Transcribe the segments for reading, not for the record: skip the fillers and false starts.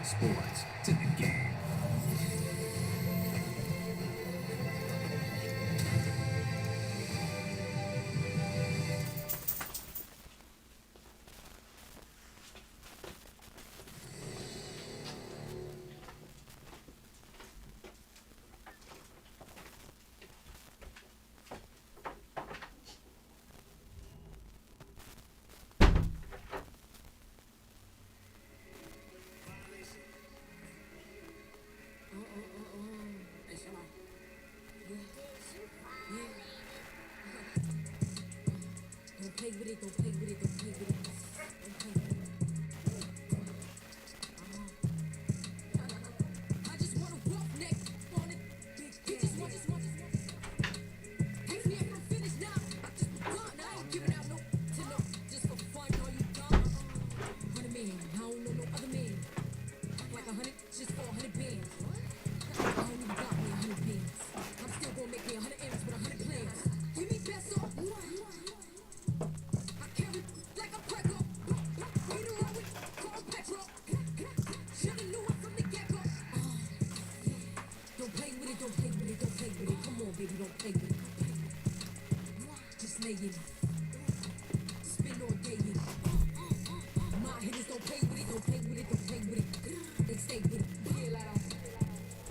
sports to the game. Don't play with it, don't play with it, don't play with it. Don't play with it. I just wanna walk next on it. He just want. Ask me if I'm finished now. I just begun. I ain't giving out no to no. Just for fun, all you dumb. 100 million, I don't know no other man. Like 100, just for 100 bands. I don't even got me 100 bands. I'm still gonna make me 100 M's with 100 plans. Give me best off. I carry like a Prego. Beat around with cold petrol. Shoulda knew it from the get-go. Don't play with it, don't play with it, don't play with it. Come on, baby, don't play with it. Just lay in it. Spin all day in it. My hitters don't play with it, don't play with it, don't play with it. They stay with it. Feel like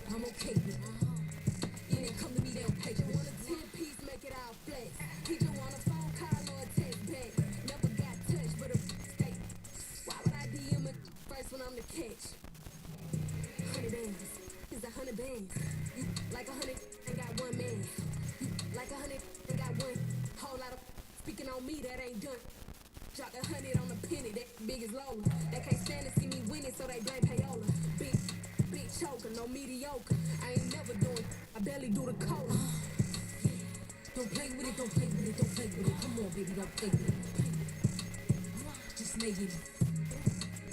I'm okay with it. Yeah, they come to me, they don't play with it. Want a 10-piece, make it out flex. He just want a phone call or a text back. Never got touched, but a state. Why would I DM it first when I'm the catch? 100 bands, it's 100 bands. You like 100 and got one man. You like 100 and got one whole lot of speaking on me that ain't done. Drop 100 on the penny, that big as Lola. They can't stand to see me winning, so they blame payola. Big choker, no mediocre. I ain't never doing, I barely do the cola. Don't play with it, don't play with it, don't play with it. Come on, baby, don't play with it. Just lay in it.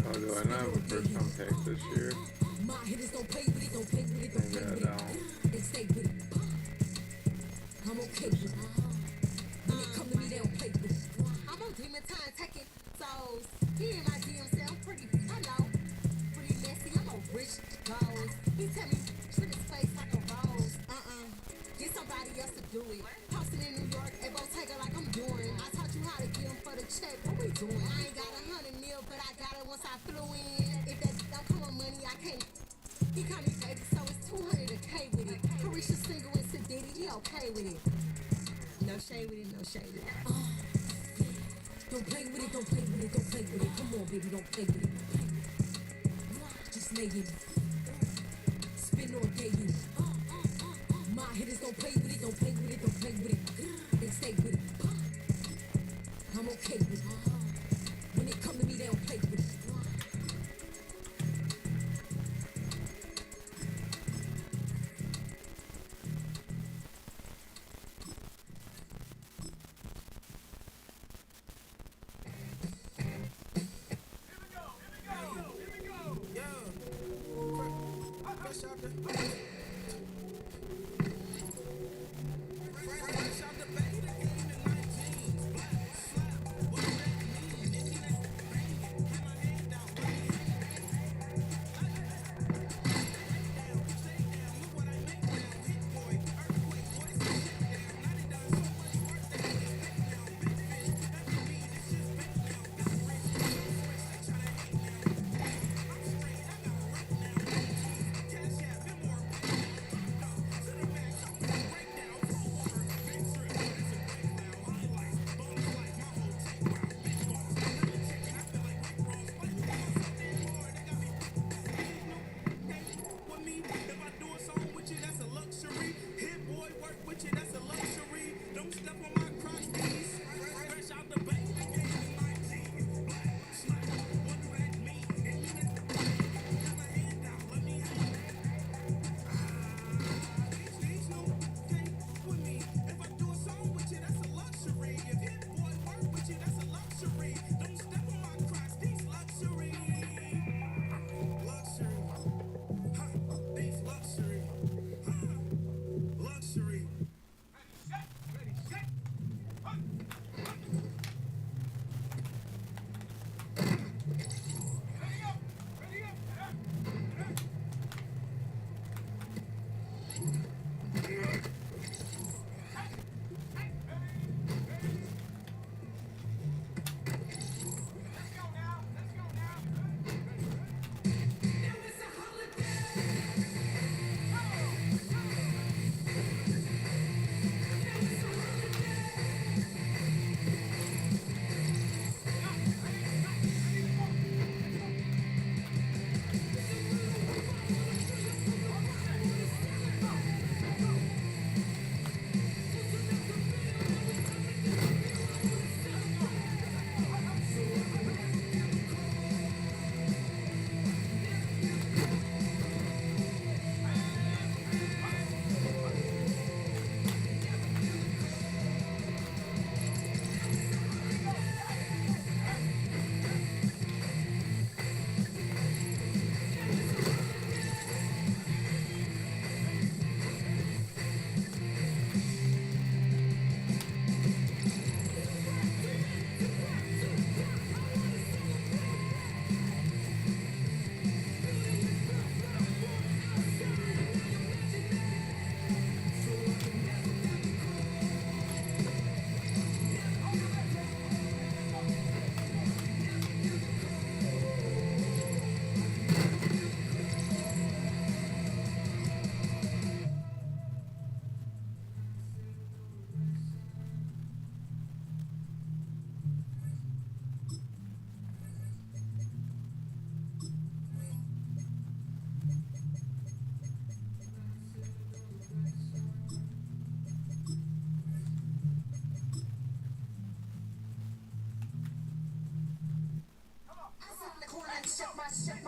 Oh, do I not have a first round pick this year? My hitters don't play with it, don't play with it, don't play with it. They stay with it. I'm okay with it. When they come to me, they don't play with it. I'm on demon time taking souls. He in my DM say I'm pretty, hello. Pretty messy, I'm a rich goals. He tell me, treat his face like a rose. Get somebody else to do it. Posted in New York, it won't take it like I'm doing. I taught you how to get him for the check. What we doing? I ain't got 100 mil, but I got it once I flew in. If that don't come with money, I can't. He call me baby, so it's 200 a K with it. Carisha single and Sadiddy, he okay with it. No shade with it, no shade with it. Don't play with it, don't play with it, don't play with it. Come on, baby, don't play with it. Just lay in it. Spin all day in it. My hitters don't play with it, don't play with it, don't play with it. They stay with it. I'm okay with it. When they come to me, they don't play with it.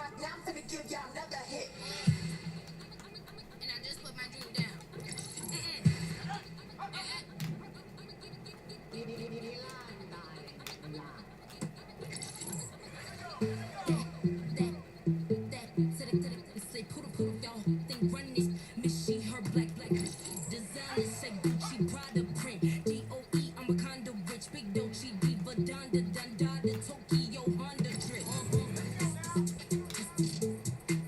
rock, now I'm finna give y'all another hit. And I just put my drink down. Say put y'all think run this. Miss she her black designer say Gucci Prada print DOE I'm a condo rich big Dolce Diva Donda the Tokyo Honda drip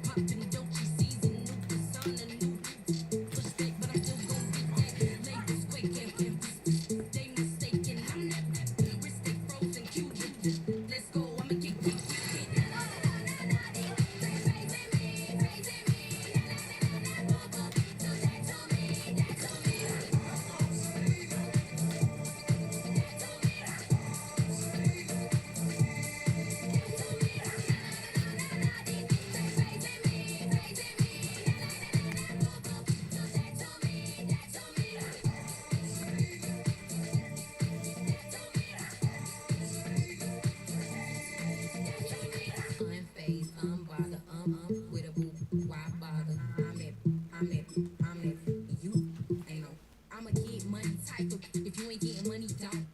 poppin' Dolce season new persona new push back but I'm still gon' get that labels quaking they mistaken I'm that wrist stay frozen cute let's go I'ma get unfazed, unbothered, with a boo, why bother? I'm it, you ain't no. I'ma get money type of, if you ain't getting money, don't.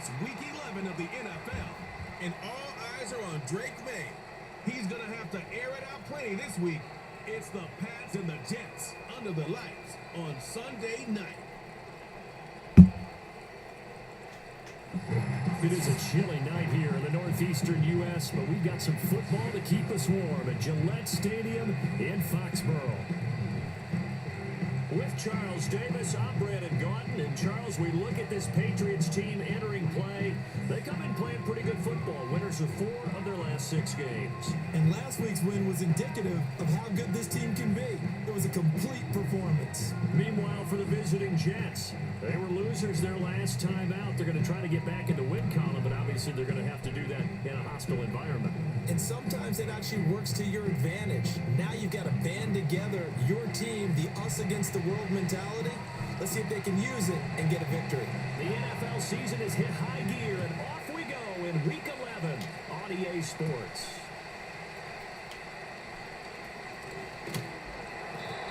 It's week 11 of the NFL, and all eyes are on Drake May. He's going to have to air it out plenty this week. It's the Pats and the Jets under the lights on Sunday night. It is a chilly night here in the northeastern U.S., but we've got some football to keep us warm at Gillette Stadium in Foxborough. With Charles Davis, I'm Brandon Gaunton. And Charles, we look at this Patriots team entering play. They come in playing pretty good football. Winners of 4 of their last 6 games. And last week's win was indicative of how good this team can be. It was a complete performance. Meanwhile, for the visiting Jets, they were losers their last time out. They're going to try to get back in the win column, but obviously they're going to have to do that in a hostile environment. And sometimes it actually works to your advantage. Now you've got to band together your team, the us against the world mentality. Let's see if they can use it and get a victory. The NFL season is hit high gear, and off we go in Week 11 on EA Sports.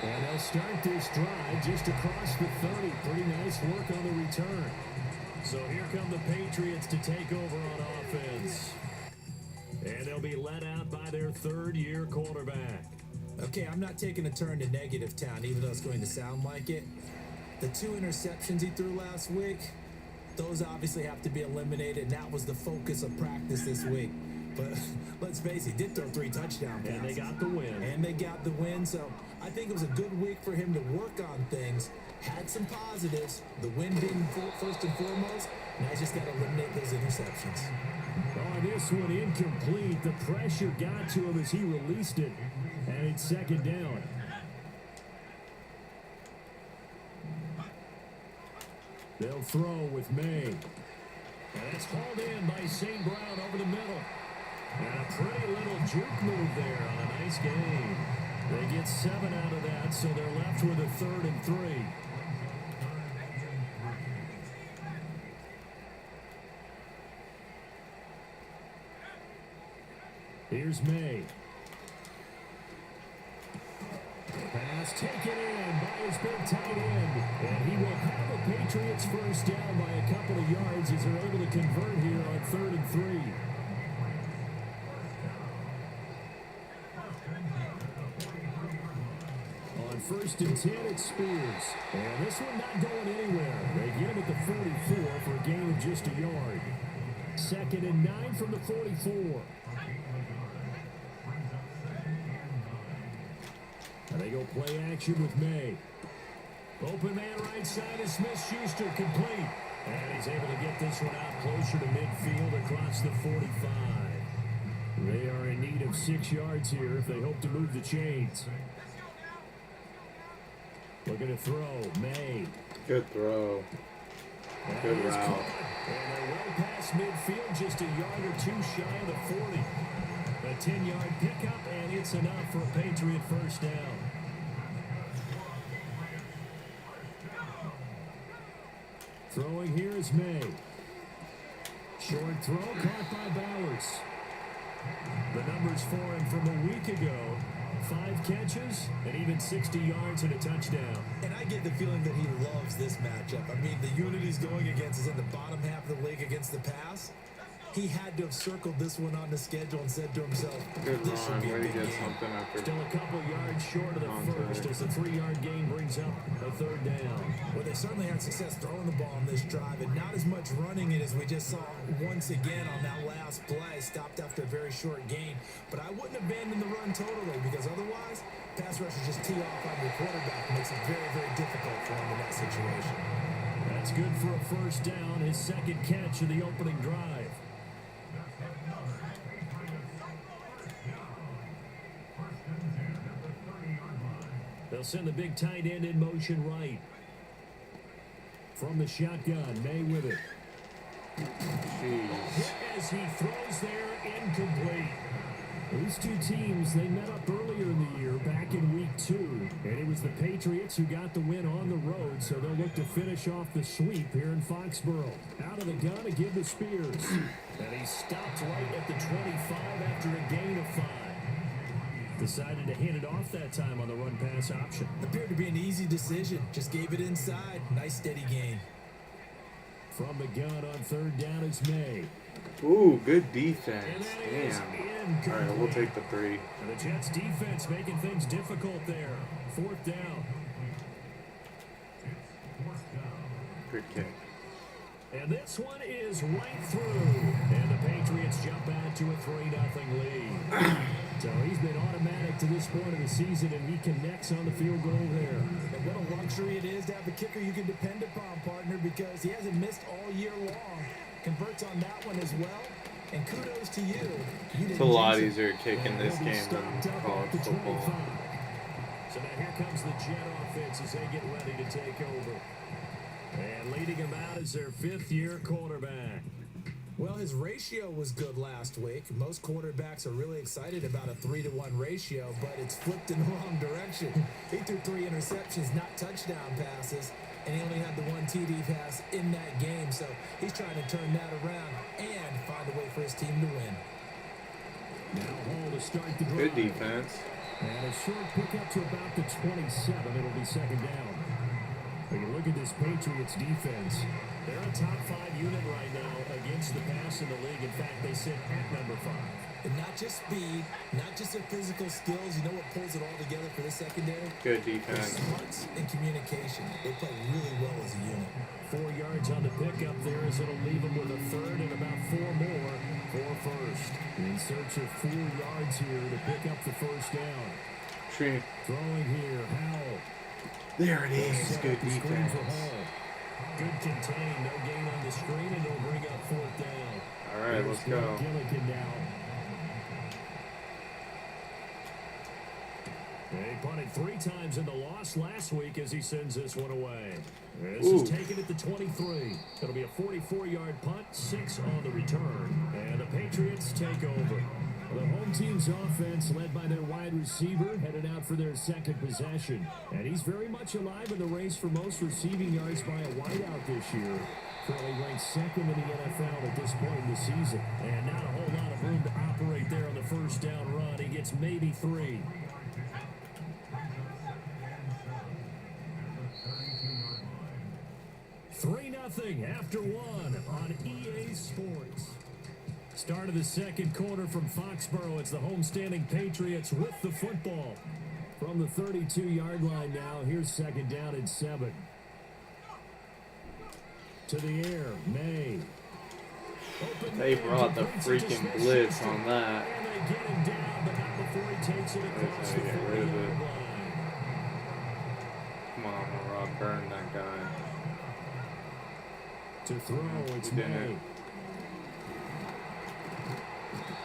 And they'll start this drive just across the 30. Pretty nice work on the return. So here come the Patriots to take over on offense. And they'll be let out by their third-year quarterback. Okay, I'm not taking a turn to negative town, even though it's going to sound like it. The 2 interceptions he threw last week, those obviously have to be eliminated, and that was the focus of practice this week. But let's face it, he did throw 3 touchdown passes. And they got the win. So I think it was a good week for him to work on things. Had some positives, the win being first and foremost. Now he's just got to eliminate those interceptions. Oh, this one incomplete. The pressure got to him as he released it. And it's second down. They'll throw with May. And it's hauled in by St. Brown over the middle. And a pretty little juke move there on a nice game. They get 7 out of that, so they're left with a 3rd and 3. Here's May. Pass taken in by his big tight end. And he will have a Patriots first down by a couple of yards as they're able to convert here on 3rd and 3. On 1st and 10, it's Spears. And this one not going anywhere. They get him at the 44 for a gain of just a yard. 2nd and 9 from the 44. And they go play action with May. Open man right side is Smith-Schuster, complete. And he's able to get this one out closer to midfield across the 45. They are in need of 6 yards here if they hope to move the chains. Looking to throw, May. Good throw. Good route. And they're well past midfield, just a yard or 2 shy of the 40. A 10-yard pickup, and it's enough for a Patriot first down. Throwing here is May. Short throw caught by Bowers. The numbers for him from a week ago: 5 catches and even 60 yards and a touchdown. And I get the feeling that he loves this matchup. I mean, the unit he's going against is in the bottom half of the league against the pass. He had to have circled this one on the schedule and said to himself, this should be a big game. Still a couple yards short of the first as the 3-yard gain brings up a 3rd down. Well, they certainly had success throwing the ball on this drive, and not as much running it as we just saw once again on that last play. Stopped after a very short gain. But I wouldn't abandon the run totally, because otherwise, pass rushers just tee off on your quarterback. It makes it very, very difficult for him in that situation. That's good for a first down, his 2nd catch of the opening drive. They'll send the big tight end in motion right. From the shotgun, May with it. Hit as he throws there, incomplete. These 2 teams, they met up earlier in the year, back in week 2. And it was the Patriots who got the win on the road, so they'll look to finish off the sweep here in Foxborough. Out of the gun to give to Spears. And he stopped right at the 25 after a gain of 5. Decided to hand it off that time on the run-pass option. Appeared to be an easy decision. Just gave it inside. Nice steady gain. From the gun on third down is May. Ooh, good And defense. that is Damn. All right, we'll incomplete. take the 3. And the Jets defense making things difficult there. Fourth down. Good kick. And this one is right through. And the Patriots jump out to a 3-0 lead. So he's been automatic to this point of the season, and he connects on the field goal there. And what a luxury it is to have a kicker you can depend upon, partner, because he hasn't missed all year long. Converts on that one as well. And kudos to you. It's a lot easier kicking this game than college football. So now here comes the Jet offense as they get ready to take over. And leading them out is their 5th-year quarterback. Well, his ratio was good last week. Most quarterbacks are really excited about a 3-to-1 ratio, but it's flipped in the wrong direction. He threw 3 interceptions, not touchdown passes, and he only had the 1 TD pass in that game. So he's trying to turn that around and find a way for his team to win. Now Hall to start the drive. Good defense. And a short pickup to about the 27. It'll be second down. When you look at this Patriots defense, they're a top 5 unit right now against the pass in the league. In fact, they sit at number 5. And not just speed, not just their physical skills. You know what pulls it all together for this secondary? Good Their defense. smarts and communication. They play really well as a unit. 4 yards on the pickup there as it'll leave them with a third and about 4 more for first. In search of 4 yards here to pick up the first down. Tree. Throwing here, Howell. There it is. Set Good up the screen for defense. Hall. Good contain, no gain on the screen, and they'll bring up 4th down. All right, let's go. Gillikin now. They punted 3 times in the loss last week as he sends this one away. This is taken at the 23. It'll be a 44-yard punt, 6 on the return, and the Patriots take over. The home team's offense, led by their wide receiver, headed out for their second possession. And he's very much alive in the race for most receiving yards by a wideout this year. Currently ranked 2nd in the NFL at this point in the season. And not a whole lot of room to operate there on the first down run. He gets maybe 3. Nothing after 1 on EA Sports. Start of the second quarter from Foxborough. It's the homestanding Patriots with the football. From the 32-yard line now, here's second down and 7. To the air, May. They brought the freaking blitz on that. And they get him down, but not before he takes it across the Get rid of 40-yard it. line. Come on, Rob, burn that guy. To throw, it's He didn't. May.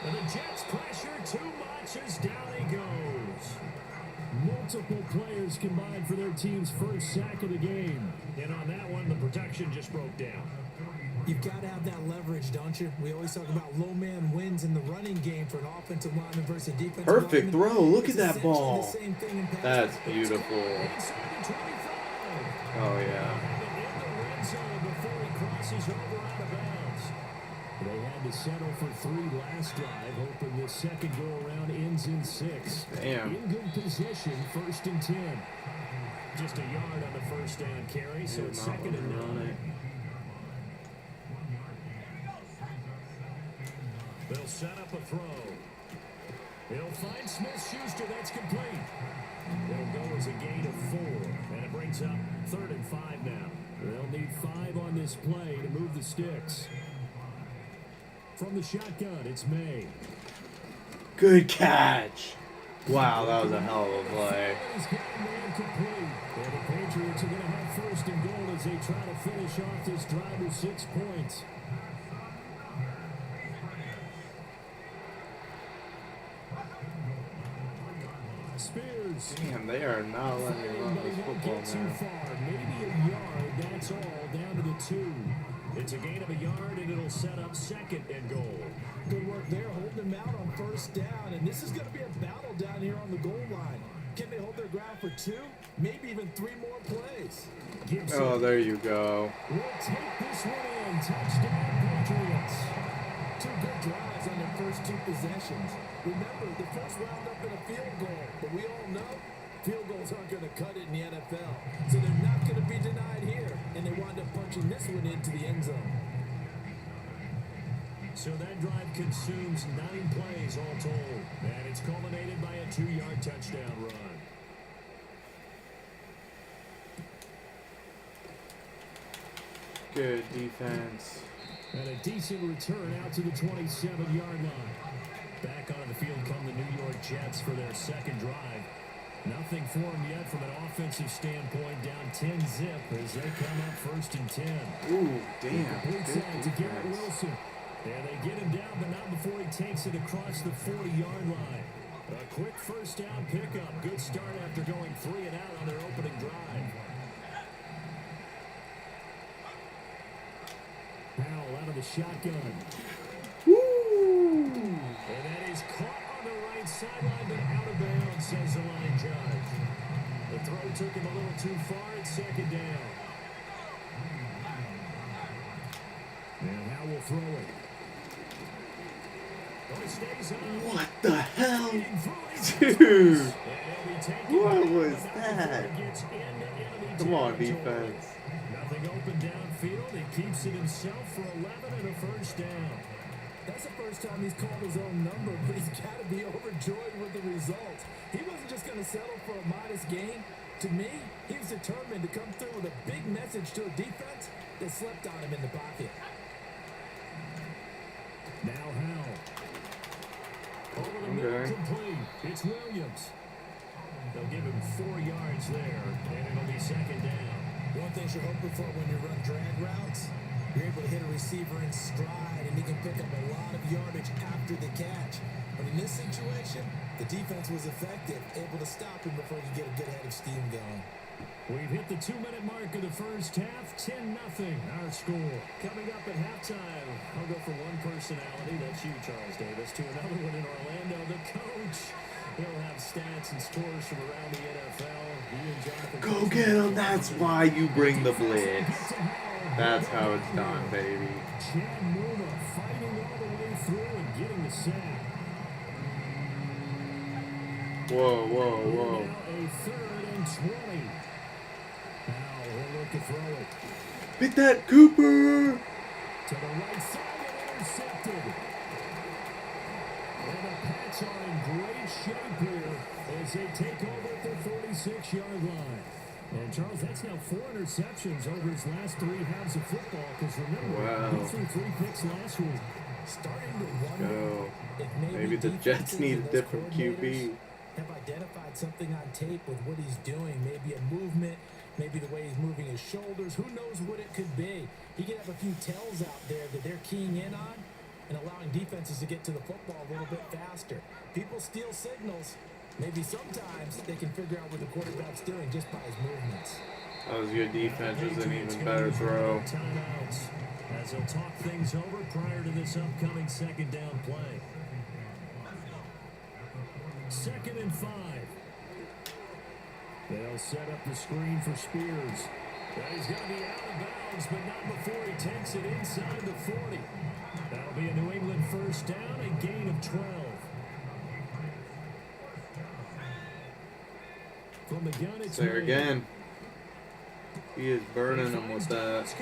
And the Jets pressure too much as down he goes. Multiple players combined for their team's first sack of the game. And on that one, the protection just broke down. You've got to have that leverage, don't you? We always talk about low man wins in the running game for an offensive lineman versus a defensive Perfect lineman. throw. Look It's at that essentially ball. the same thing in pass That's defense. beautiful. Inside the 25. Oh, yeah. In the red zone before he crosses over out of bounds. They had to settle for 3 last drive, hoping this second go-around ends in 6. Damn. In good position, 1st and 10. Just a yard on the first down carry, so it's 2nd and 9. They'll set up a throw. He'll find Smith-Schuster. That's complete. It'll go as a gain of 4, and it brings up 3rd and 5 now. They'll need 5 on this play to move the sticks. From the shotgun, it's May. Good catch. Wow, that was a hell of a play. He's got a man complete. And the Patriots are going to have 1st and goal as they try to finish off this drive with 6 points. Spears. Damn, they are not letting me run this football, Get too man. far, maybe a yard, that's all, down to the 2. It's a gain of a yard, and it'll set up 2nd and goal. Good work there, holding them out on 1st down, and this is going to be a battle down here on the goal line. Can they hold their ground for 2, maybe even 3 more plays? Gibson Oh, there you go. will take this one in. Touchdown, Patriots. 2 good drives on their first 2 possessions. Remember, the first wound up in a field goal, but we all know Field goals aren't going to cut it in the NFL, so they're not going to be denied here, and they wind up punching this one into the end zone. So that drive consumes 9 plays all told, and it's culminated by a 2-yard touchdown run. Good defense. And a decent return out to the 27-yard line. Back onto the field come the New York Jets for their second drive. Nothing for them yet from an offensive standpoint. Down 10-zip as they come up 1st and 10. Ooh, damn. Completes Good that to Garrett defense. Wilson. And they get him down, but not before he takes it across the 40-yard line. A quick first down pickup. Good start after going 3 and out on their opening drive. Powell out of the shotgun. Woo! And that is caught on the right sideline, but out of bounds, says the line judge. The throw took him a little too far at 2nd down. And now we'll throw it. Oh, he stays on. What the hell? Dude. Dude! What was that? Come on, defense. Nothing open downfield. He keeps it himself for 11 and a first down. That's the first time he's called his own number, but he's got to be overjoyed with the result. He wasn't just going to settle for a modest gain. To me, he was determined to come through with a big message to a defense that slept on him in the pocket. Now Howell. Over the middle, complete. It's Williams. They'll give him 4 yards there, and it'll be 2nd down. One thing you're hoping for when you run drag routes, you're able to hit a receiver in stride, and he can pick up a lot of yardage after the catch. But in this situation, the defense was effective, able to stop him before he could get a good head of steam going. We've hit the 2-minute mark of the first half. 10-0 our score. Coming up at halftime, I'll go for one personality. That's you, Charles Davis, to another one in Orlando. The coach. He'll have stats and scores from around the NFL. He and Jonathan Go get him. That's why you bring the blitz. That's how it's done, baby. Chad Muma fighting all the way through and getting the sack. Whoa, whoa, whoa. Now a 3rd and 20. Now he'll look to throw it. Hit that, Cooper! To the right side and intercepted. And the Pats are in great shape here as they take over at their 46-yard line. And Charles, that's now 4 interceptions over his last 3 halves of football. Because remember, he threw 3 picks last week. Starting to wonder Go. if Maybe the Jets defenses need and a those different QB. coordinators have identified something on tape with what he's doing. Maybe a movement, maybe the way he's moving his shoulders. Who knows what it could be? He could have a few tells out there that they're keying in on and allowing defenses to get to the football a little bit faster. People steal signals. Maybe sometimes they can figure out what the quarterback's doing just by his movements. That was good defense. It was an even better throw. Timeouts as they'll talk things over prior to this upcoming 2nd down play. 2nd and 5. They'll set up the screen for Spears. Well, he's going to be out of bounds, but not before he takes it inside the 40. That'll be a New England first down, a gain of 12. From the gun, it's There May. again. He is burning them with that.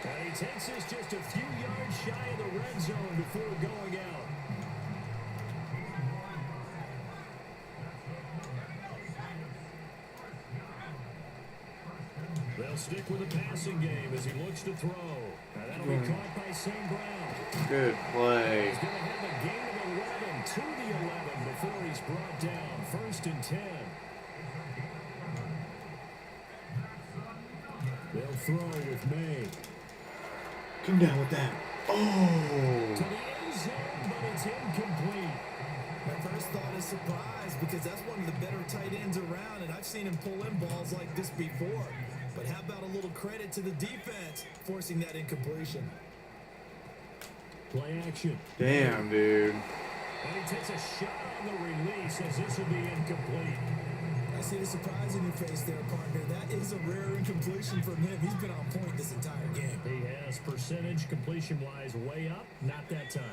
And he takes this just a few yards shy of the red zone before going out. They'll stick with the passing game as he looks to throw. Now that'll be caught by St. Brown. Good play. He's going to have a gain of 11 to the 11 before he's brought down. 1st and 10. They'll throw with May. Come down with that. To Oh. the end zone, but it's incomplete. My first thought is surprise because that's one of the better tight ends around, and I've seen him pull in balls like this before. But how about a little credit to the defense forcing that incompletion? Play action. Damn, dude. And he takes a shot on the release as this will be incomplete. I see the surprise in your face there, partner. That is a rare incompletion from him. He's been on point this entire game. He has percentage completion-wise way up. Not that time.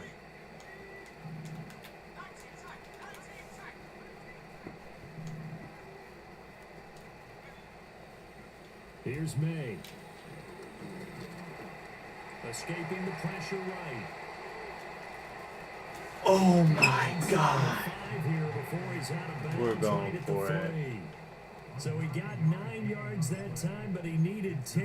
Here's May. Escaping the pressure right. Oh my God. 5 here before he's out of bounds. We're going right at the for it. 3. So he got 9 yards that time, but he needed 10,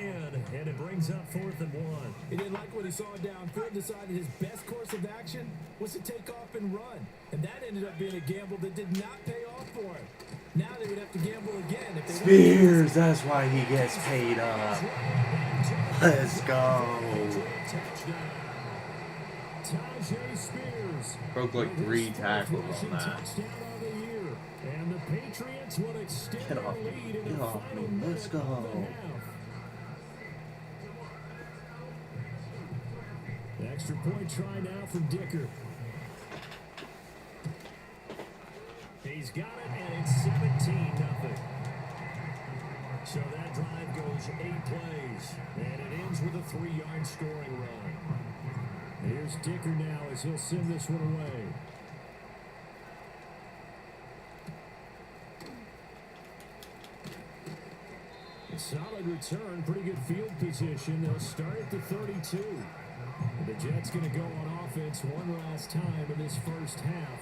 and it brings up 4th and 1. He didn't like what he saw downfield, decided his best course of action was to take off and run. And that ended up being a gamble that did not pay off for him. Now they would have to gamble again. If they Spears, that's why he gets paid up. Let's go. Tajay Spears Broke like 3 tackles on that. touchdown of the year. And the Patriots will extend Get off their me. lead in Get the off final me. Let's minute of the go. half. Extra point try now from Dicker. He's got it, and it's 17-0. So that drive goes 8 plays, and it ends with a 3-yard scoring run. Here's Dicker now as he'll send this one away. A solid return, pretty good field position. They'll start at the 32. The Jets going to go on offense one last time in this first half.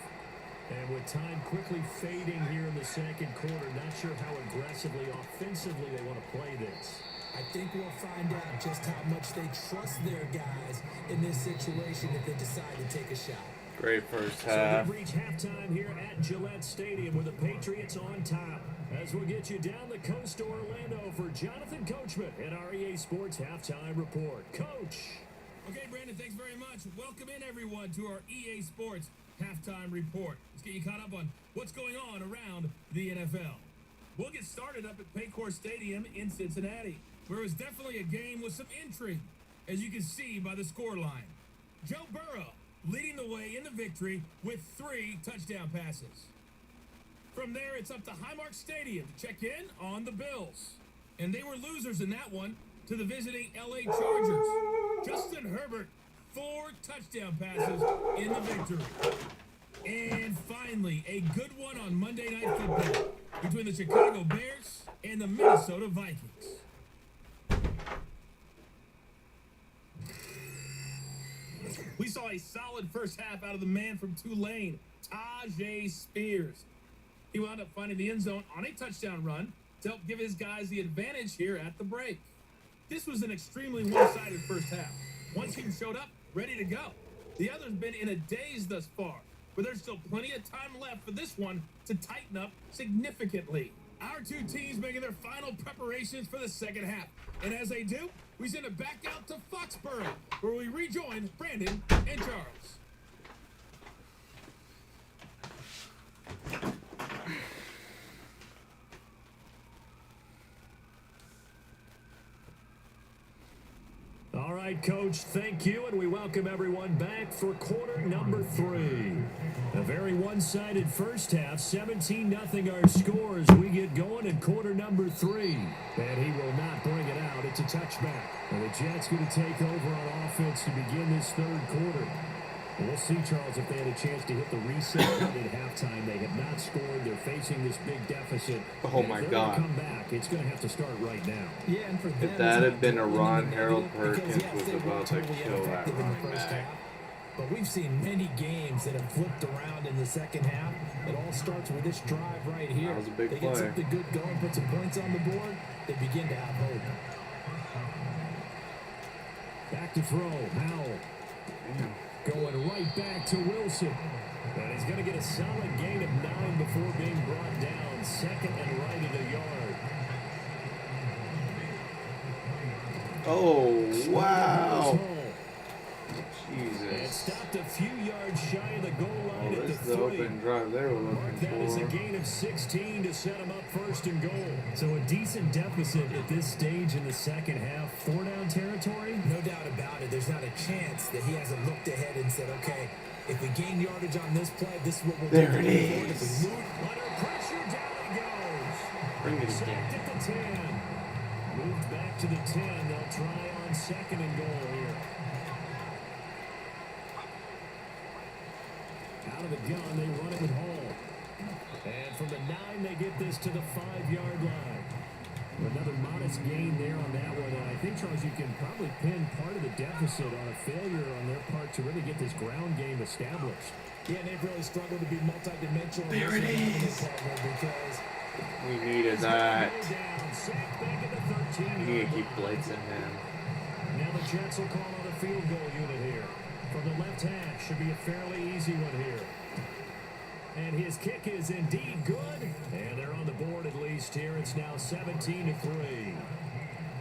And with time quickly fading here in the second quarter, not sure how aggressively, offensively they want to play this. I think we'll find out just how much they trust their guys in this situation if they decide to take a shot. Great first So half. we reach halftime here at Gillette Stadium with the Patriots on top. As we'll get you down the coast to Orlando for Jonathan Coachman and our EA Sports Halftime Report. Coach. Okay, Brandon, thanks very much. Welcome in, everyone, to our EA Sports Halftime Report. Let's get you caught up on what's going on around the NFL. We'll get started up at Paycor Stadium in Cincinnati, where it was definitely a game with some intrigue, as you can see by the scoreline. Joe Burrow leading the way in the victory with 3 touchdown passes. From there, it's up to Highmark Stadium to check in on the Bills. And they were losers in that one to the visiting LA Chargers. Justin Herbert, 4 touchdown passes in the victory. And finally, a good one on Monday Night Football between the Chicago Bears and the Minnesota Vikings. We saw a solid first half out of the man from Tulane, Tajay Spears. He wound up finding the end zone on a touchdown run to help give his guys the advantage here at the break. This was an extremely one-sided first half. One team showed up, ready to go. The other's been in a daze thus far, but there's still plenty of time left for this one to tighten up significantly. Our 2 teams making their final preparations for the second half. And as they do, we send it back out to Foxborough, where we rejoin Brandon and Charles. All right, Coach, thank you, and we welcome everyone back for quarter number 3. A very one-sided first half, 17-0 our scores. We get going in quarter number 3, and he will not bring it out. It's a touchback, and the Jets going to take over on offense to begin this third quarter. And we'll see, Charles, if they had a chance to hit the reset button at halftime. They have not scored. They're facing this big deficit. Oh, and my if they're God. gonna come back, it's going to have to start right now. Yeah, and for them, If that it's had not been a totally run, negative Harold because, Perkins yes, was they about weren't to totally kill that ineffective in the run first back. half. But we've seen many games that have flipped around in the second half. It all starts with this drive right here. That was a big they play. get something good going, put some points on the board, they begin to have hope. Back to throw, Howell. Going right back to Wilson. And he's going to get a solid gain of 9 before being brought down. Second and right at a yard. Oh, wow. And Jesus. stopped a few yards shy of the goal line Oh, at the this is the 3. open drive they were Mark looking that as a for. gain of 16 to set him up first and goal. So a decent deficit at this stage in the second half. 4-down territory? No doubt about it. There's not a chance that he hasn't looked ahead and said, okay, if we gain yardage on this play, this is what we'll do. There it If is. we move, Under pressure, down he goes. Bring it Sacked again. at the 10. Moved back to the 10. They'll try on second and goal here. Out of the gun, they run it with Hall. And from the 9, they get this to the 5-yard line. Another modest gain there on that one. And I think, Charles, you can probably pin part of the deficit on a failure on their part to really get this ground game established. Yeah, they've really struggled to be multidimensional. There it is. Because We needed that. Down, sacked back at the 13. We need to keep blitzing him. Now the Jets will call on a field goal unit here. From the left hash, should be a fairly easy one here. And his kick is indeed good. And they're on the board at least here. It's now 17-3.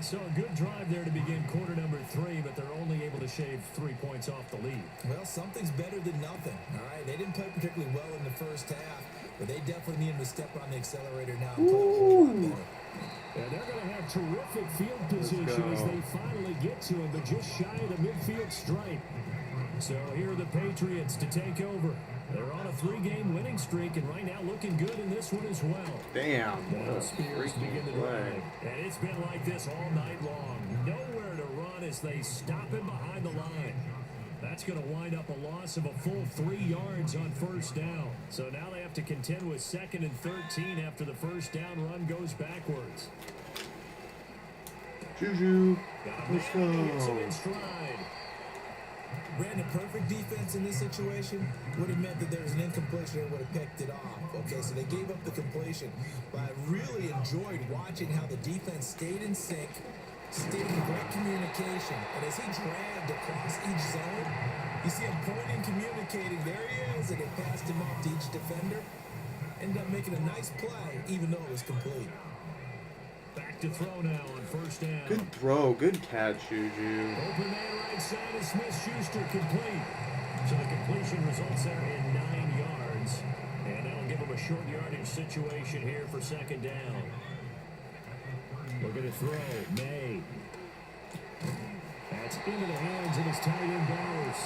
So a good drive there to begin quarter number 3, but they're only able to shave 3 points off the lead. Well, something's better than nothing, all right? They didn't play particularly well in the first half, but they definitely needed to step on the accelerator now and play a whole lot better. And they're going to have terrific field position as they finally get to him, but just shy of the midfield stripe. So here are the Patriots to take over. They're on a 3-game winning streak, and right now looking good in this one as well. Damn. Now What a Spears begin the freaking play. drive. And it's been like this all night long. Nowhere to run as they stop him behind the line. That's going to wind up a loss of a full 3 yards on first down. So now they have to contend with 2nd and 13 after the first down run goes backwards. Juju. Got a Let's man who gets him go. in stride. Brandon, perfect defense in this situation would have meant that there was an incompletion and would have picked it off. Okay, so they gave up the completion. But I really enjoyed watching how the defense stayed in sync, stayed in great communication. And as he dragged across each zone, you see him pointing, communicating. There he is, and they passed him off to each defender. Ended up making a nice play, even though it was complete. Back to throw now on first down. Good throw. Good catch, Juju. Open man right side is Smith-Schuster complete. So the completion results there in 9 yards. And that'll give him a short yardage situation here for 2nd down. Looking to throw. May. That's into the hands of his tight end Bowers.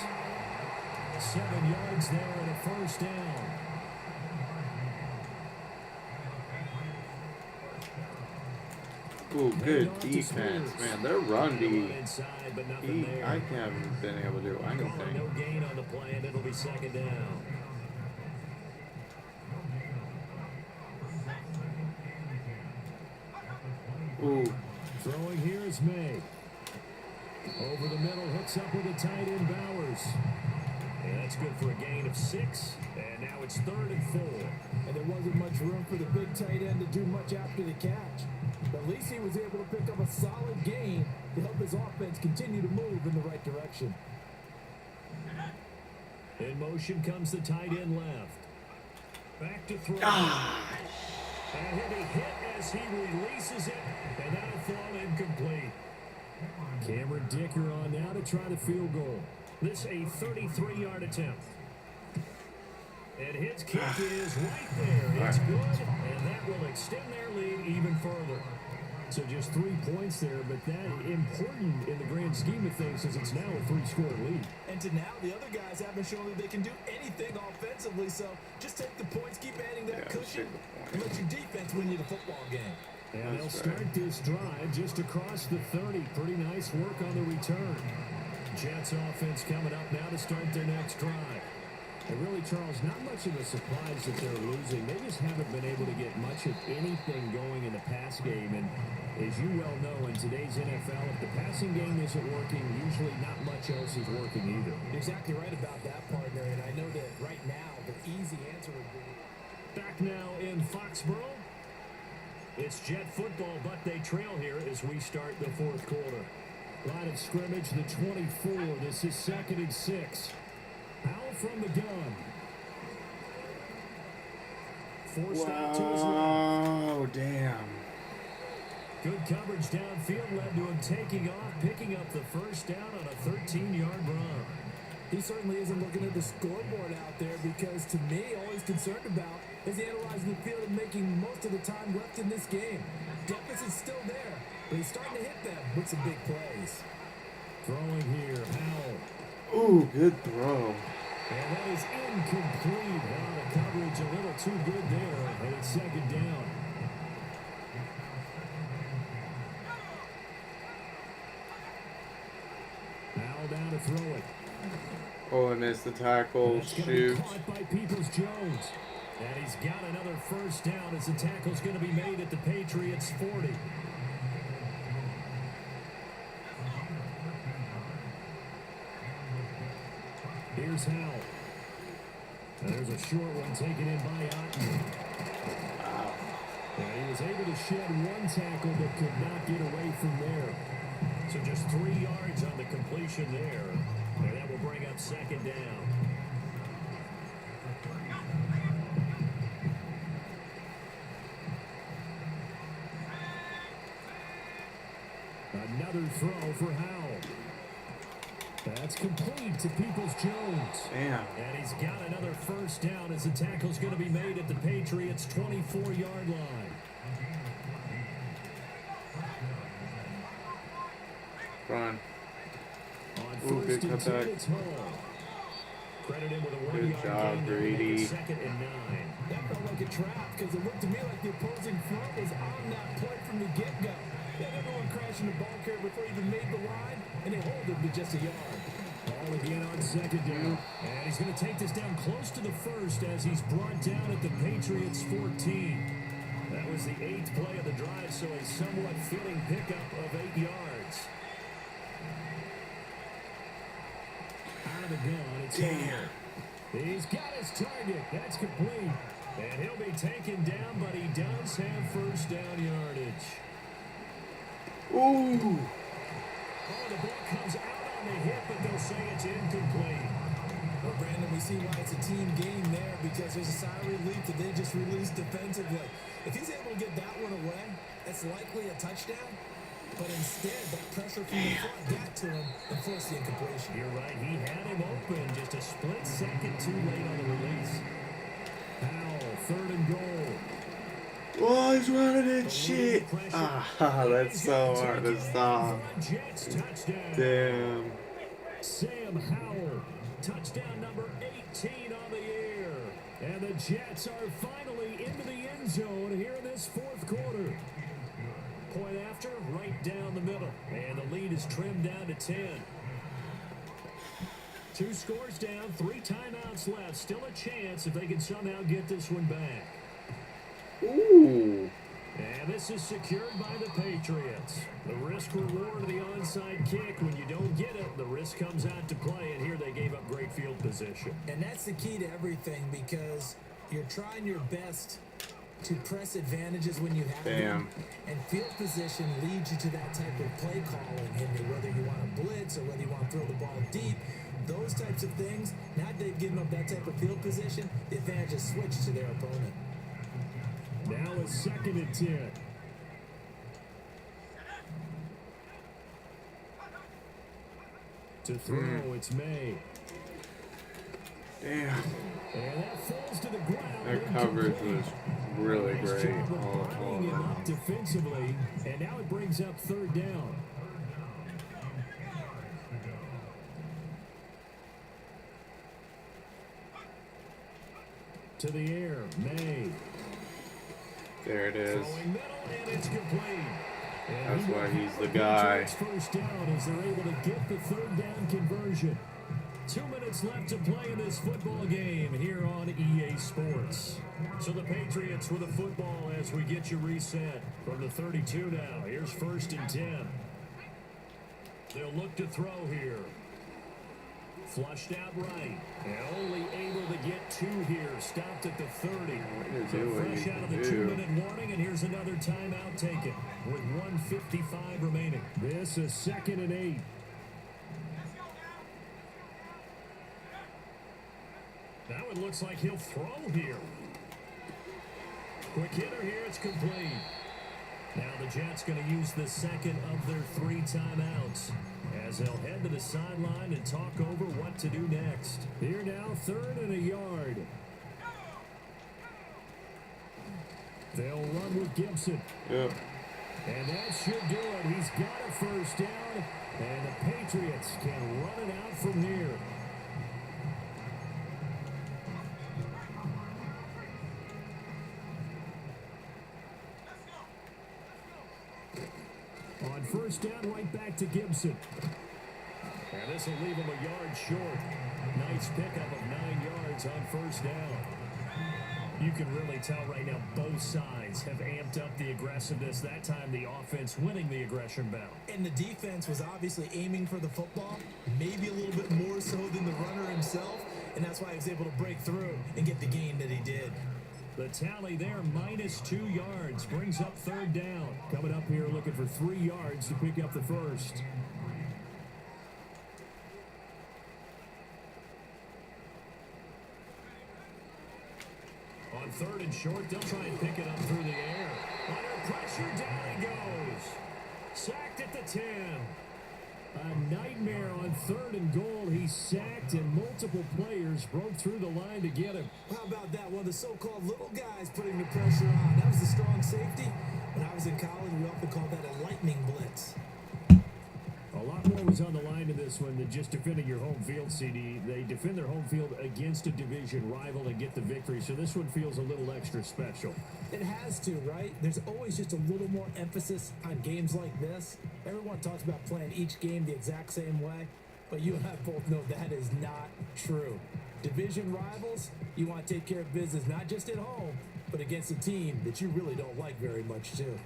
7 yards there and a first down. Ooh, good defense, man. Their run D. Inside, but nothing there. I haven't been able to do anything. No gain on the play, and it'll be 2nd down. Ooh, Throwing here is May. Over the middle, hooks up with a tight end Bowers. And that's good for a gain of 6. And now it's 3rd and 4. And there wasn't much room for the big tight end to do much after the catch. But at least he was able to pick up a solid gain to help his offense continue to move in the right direction. In motion comes the tight end left. Back to throw. And he'll be hit as he releases it. And that'll fall incomplete. Cameron Dicker on now to try the field goal. This a 33-yard attempt. And his kick is right there. It's good, and that will extend their lead even further. So just 3 points there, but that important in the grand scheme of things as it's now a 3-score lead. And to now, the other guys haven't shown that they can do anything offensively, so just take the points, keep adding that cushion, and let your defense win you the football game. And they'll start this drive just across the 30. Pretty nice work on the return. Jets offense coming up now to start their next drive. And really, Charles, not much of a surprise that they're losing. They just haven't been able to get much of anything going in the pass game. And as you well know, in today's NFL, if the passing game isn't working, usually not much else is working either. You're exactly right about that, partner, and I know that right now the easy answer would be... Back now in Foxborough. It's Jet football, but they trail here as we start the 4th quarter. Line of scrimmage, the 24. This is 2nd and 6. Powell from the gun. Forced out to his left. wow, damn. Good coverage downfield led to him taking off, picking up the first down on a 13-yard run. He certainly isn't looking at the scoreboard out there because, to me, all he's concerned about is analyzing the field and making most of the time left in this game. Deficit's still there, but he's starting to hit them with some big plays. Throwing here, Powell. Ooh, good throw. And that is incomplete. The coverage a little too good there, and it's 2nd down. Powell down to throw it. Oh, I missed the tackle. That's going to Shoot. be caught by Peoples-Jones. And he's got another first down as the tackle's going to be made at the Patriots' 40. Here's Howell. And there's a short one taken in by Otten. And he was able to shed one tackle but could not get away from there. So just 3 yards on the completion there. And that will bring up second down. Another throw for Howell. That's complete to Peoples-Jones. Damn. And he's got another first down as the tackle's going to be made at the Patriots' 24-yard line. Run. On Ooh, good first and 10, cutback. it's Hall. Credit him with a Good 1-yard job, gain. Brady. Second and 9. That felt like a trap because it looked to me like the opposing front was on that play from the get-go. They had everyone crashing the ball carrier before he even made the line, and they hold him to just a yard. Ball again on second down. And he's going to take this down close to the first as he's brought down at the Patriots' 14. That was the 8th play of the drive, so a somewhat fitting pickup of 8 yards. Out of the gun, it's Hall. He's got his target. That's complete. And he'll be taken down, but he does have first down yardage. Ooh. Oh, the ball comes out on the hit, but they'll say it's incomplete. Well, Brandon, we see why it's a team game there because there's a sigh of relief that they just released defensively. If he's able to get that one away, that's likely a touchdown. But instead, that pressure from the front got to him and forced the incompletion. You're right. He had him open just a split second too late on the release. Powell, 3rd and goal. Oh, he's running in shit. Ah, that's so hard to stop. Jets touchdown. Damn. Sam Howell, touchdown number 18 on the air. And the Jets are finally into the end zone here in this 4th quarter. Point after, right down the middle. And the lead is trimmed down to 10. 2 scores down, 3 timeouts left. Still a chance if they can somehow get this one back. Ooh. And this is secured by the Patriots. The risk reward of the onside kick. When you don't get it, the risk comes out to play. And here they gave up great field position. And that's the key to everything because you're trying your best to press advantages when you have them. And field position leads you to that type of play calling, Henry, whether you want to blitz or whether you want to throw the ball deep. Those types of things, now that they've given up that type of field position, the advantage is switched to their opponent. Now a 2nd and 10. To throw, it's May. Damn. And that falls to the ground. That coverage was really Nice great. job of All bodying him up defensively. And now it brings up 3rd down. To the air, May. There it is. Throwing middle, and it's complete. And That's why he's the the guy. Patriots first down as they're able to get the 3rd down conversion. 2 minutes left to play in this football game here on EA Sports. So the Patriots with a football as we get you reset from the 32 now. Here's 1st and 10. They'll look to throw here. Flushed out right. And only able to get 2 here. Stopped at the 30. So fresh out of the 2-minute warning, and here's another timeout taken with 1:55 remaining. This is 2nd and 8. Now it looks like he'll throw here. Quick hitter here, it's complete. Now the Jets going to use the 2nd of their 3 timeouts as they'll head to the sideline and talk over what to do next. Here now, 3rd and a yard. They'll run with Gibson. Yep. And that should do it. He's got a first down, and the Patriots can run it out from here. On first down, right back to Gibson. And this will leave him a yard short. Nice pickup of 9 yards on first down. You can really tell right now both sides have amped up the aggressiveness. That time the offense winning the aggression battle. And the defense was obviously aiming for the football, maybe a little bit more so than the runner himself, and that's why he was able to break through and get the gain that he did. The tally there, -2 yards, brings up 3rd down. Coming up here looking for 3 yards to pick up the first. On 3rd and short, they'll try and pick it up through the air. Under pressure, down he goes. Sacked at the 10. A nightmare on 3rd and goal. He's sacked, and multiple players broke through the line to get him. How about that? One of the so-called little guys putting the pressure on. That was the strong safety. When I was in college, we often called that a lightning blitz. A lot more was on the line in this one than just defending your home field, CD. They defend their home field against a division rival and get the victory, so this one feels a little extra special. It has to, right? There's always just a little more emphasis on games like this. Everyone talks about playing each game the exact same way, but you and I both know that is not true. Division rivals, you want to take care of business not just at home, but against a team that you really don't like very much, too.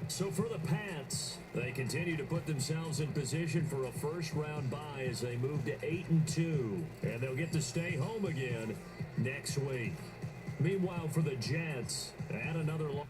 So for the Pats, they continue to put themselves in position for a first-round bye as they move to 8-2, and they'll get to stay home again next week. Meanwhile, for the Jets, add another loss.